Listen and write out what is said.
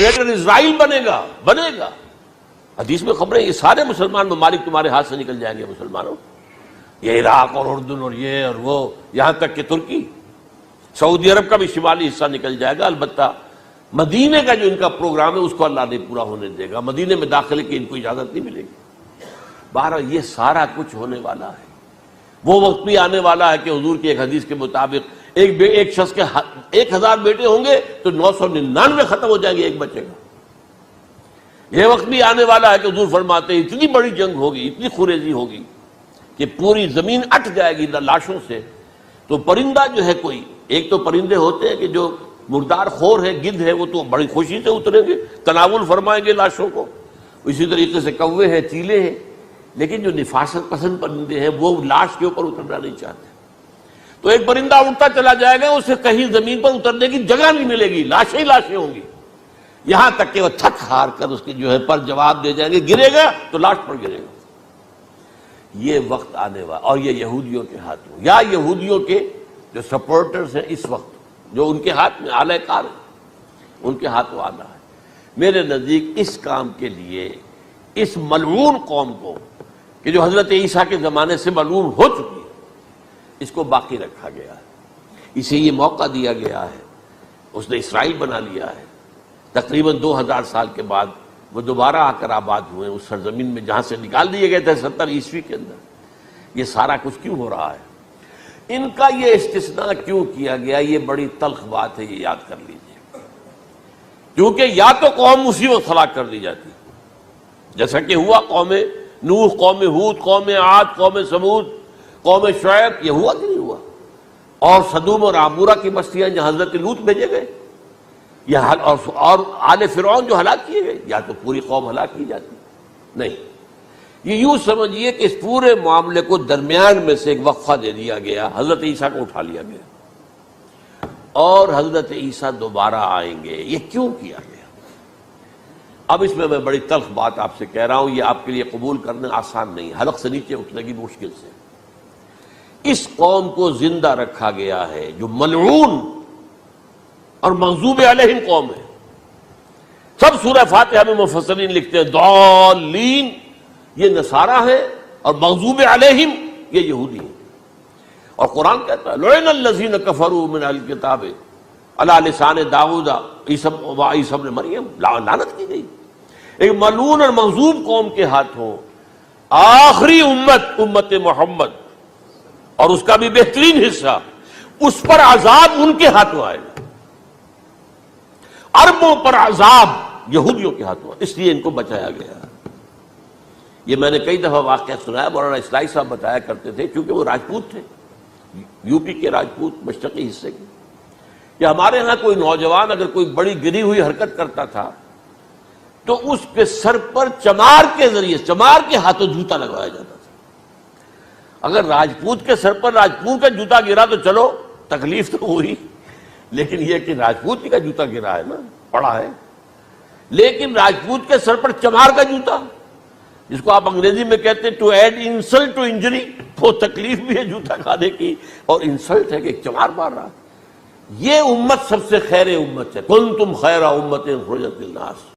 Greater اسرائیل بنے گا. حدیث میں خبریں یہ سارے مسلمان ممالک تمہارے ہاتھ سے نکل جائیں گے مسلمانوں. یہ عراق اور اردن اور یہ اور وہ، یہاں تک کہ ترکی، سعودی عرب کا بھی شمالی حصہ نکل جائے گا. البتہ مدینے کا جو ان کا پروگرام ہے اس کو اللہ نہیں پورا ہونے دے گا. مدینے میں داخلے کی ان کو اجازت نہیں ملے گی. بہرحال یہ سارا کچھ ہونے والا ہے. وہ وقت بھی آنے والا ہے کہ حضور کی ایک حدیث کے مطابق ایک شخص کے 1000 بیٹے ہوں گے تو 999 ختم ہو جائیں گے ایک بچے کا. یہ وقت بھی آنے والا ہے کہ حضور فرماتے ہیں اتنی بڑی جنگ ہوگی، اتنی خوریزی ہوگی کہ پوری زمین اٹ جائے گی لاشوں سے. تو پرندہ جو ہے کوئی، ایک تو پرندے ہوتے ہیں کہ جو مردار خور ہے، گدھ ہے، وہ تو بڑی خوشی سے اتریں گے، تناول فرمائیں گے لاشوں کو. اسی طریقے سے کوے ہیں، چیلے ہیں. لیکن جو نفاست پسند پرندے ہیں وہ لاش کے اوپر اترنا نہیں چاہتے. تو ایک پرندہ اڑتا چلا جائے گا، اسے کہیں زمین پر اترنے کی جگہ نہیں ملے گی، لاشیں ہی لاشیں ہوں گی. یہاں تک کہ وہ تھک ہار کر اس کے جو ہے پر جواب دے جائیں گے، گرے گا تو لاش پر گرے گا. یہ وقت آنے والا، اور یہ یہودیوں کے ہاتھوں، یا یہودیوں کے جو سپورٹرز ہیں اس وقت، جو ان کے ہاتھ میں آلہ کار ہیں، ان کے ہاتھوں آنا ہے. میرے نزدیک اس کام کے لیے اس ملعون قوم کو کہ جو حضرت عیسیٰ کے زمانے سے ملعون ہو چکی ہے، اس کو باقی رکھا گیا ہے. اسے یہ موقع دیا گیا ہے. اس نے اسرائیل بنا لیا ہے. تقریباً 2000 سال کے بعد وہ دوبارہ آ کر آباد ہوئے اس سرزمین میں جہاں سے نکال دیے گئے تھے 70 عیسوی کے اندر. یہ سارا کچھ کیوں ہو رہا ہے؟ ان کا یہ استثناء کیوں کیا گیا؟ یہ بڑی تلخ بات ہے، یہ یاد کر لیجیے. کیونکہ یا تو قوم اسی وقت ہلاک کر دی جاتی جیسا کہ ہوا قوم نوح، قوم ہود، قوم عاد، قوم ثمود، قوم شعیب. یہ ہوا کہ نہیں ہوا؟ اور سدوم اور عمورہ کی بستیاں جہاں حضرت لوط بھیجے گئے، اور آل فرعون جو ہلاک کیے گئے. یا تو پوری قوم ہلاک کی جاتی؟ نہیں. یہ یوں سمجھیے کہ اس پورے معاملے کو درمیان میں سے ایک وقفہ دے دیا گیا، حضرت عیسیٰ کو اٹھا لیا گیا، اور حضرت عیسیٰ دوبارہ آئیں گے. یہ کیوں کیا گیا؟ اب اس میں بڑی تلخ بات آپ سے کہہ رہا ہوں، یہ آپ کے لیے قبول کرنا آسان نہیں، حلق سے نیچے اٹھنے کی مشکل سے. اس قوم کو زندہ رکھا گیا ہے جو ملعون اور مغضوب علیہم قوم ہے. سب سورہ فاتحہ میں مفسرین لکھتے ہیں ضالین یہ نصارہ ہے، اور مغضوب علیہم یہ یہودی ہیں. اور قرآن کہتا ہے لعن الذین کفروا من اہل الکتاب علی لسان داؤد وعیسی ابن مریم. لعنت کی گئی ایک ملعون اور مغضوب قوم کے ہاتھوں. آخری امت محمد اور اس کا بھی بہترین حصہ، اس پر عذاب ان کے ہاتھوں آئے گا. عربوں پر عذاب یہودیوں کے ہاتھوں، اس لیے ان کو بچایا گیا. یہ میں نے کئی دفعہ واقعہ سنایا. مولانا اصلاحی صاحب بتایا کرتے تھے، کیونکہ وہ راجپوت تھے، یو پی کے راجپوت، مشرقی حصے کے، کہ ہمارے ہاں کوئی نوجوان اگر کوئی بڑی گری ہوئی حرکت کرتا تھا تو اس کے سر پر چمار کے ذریعے، چمار کے ہاتھوں جوتا لگوایا جاتا تھا. اگر راجپوت کے سر پر راجپوت کا جوتا گرا تو چلو تکلیف تو ہوئی، لیکن یہ کہ راجپوت کا جوتا گرا ہے نا، پڑا ہے. لیکن راجپوت کے سر پر چمار کا جوتا، جس کو آپ انگریزی میں کہتے ہیں to add insult to injury, وہ تکلیف بھی ہے جوتا کھانے کی اور انسلٹ ہے کہ ایک چمار مار رہا. یہ امت سب سے خیر امت ہے. کنتم خیر امت اخرجت للناس.